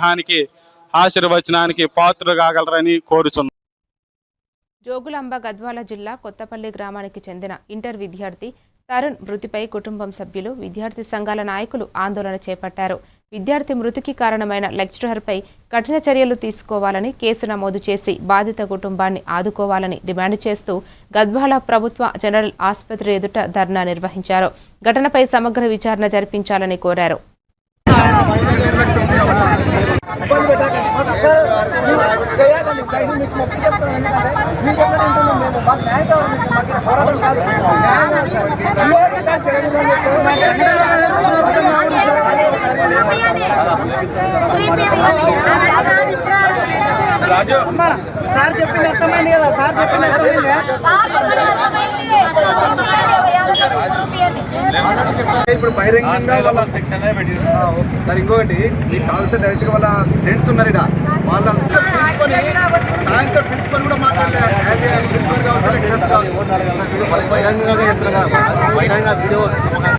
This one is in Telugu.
దానికి ఆశీర్వచనానికి పాత్రలు కాగలరని కోరుచున్నాను. జోగులాంబ గద్వాల జిల్లా కొత్తపల్లి గ్రామానికి చెందిన ఇంటర్ విద్యార్థి తరుణ్ మృతిపై కుటుంబం సభ్యులు, విద్యార్థి సంఘాల నాయకులు ఆందోళన చేపట్టారు. విద్యార్థి మృతికి కారణమైన లెక్చరర్పై కఠిన చర్యలు తీసుకోవాలని, కేసు నమోదు చేసి బాధిత కుటుంబాన్ని ఆదుకోవాలని డిమాండ్ చేస్తూ గద్వాల ప్రభుత్వ జనరల్ ఆసుపత్రి ఎదుట ధర్నా నిర్వహించారు. ఘటనపై సమగ్ర విచారణ జరిపించాలని కోరారు. సార్ చెప్పింది అర్థమైంది కదా, సార్ చెప్పింది అర్థమైంది. ఇప్పుడు బహిరంగంగా సార్ ఇంకొకటి మీకు కావాల్సిన డైరెక్ట్ గా వాళ్ళ ఫ్రెండ్స్ ఉన్నారు ఇక్కడ, వాళ్ళ పిలుచుకొని సాయంత్రం పిలుచుకొని కూడా మాట్లాడలే. యాజ్ ఏ ప్రిన్సిపల్ కావచ్చు, లెక్చరర్స్ కావచ్చు, బహిరంగంగా వీడియో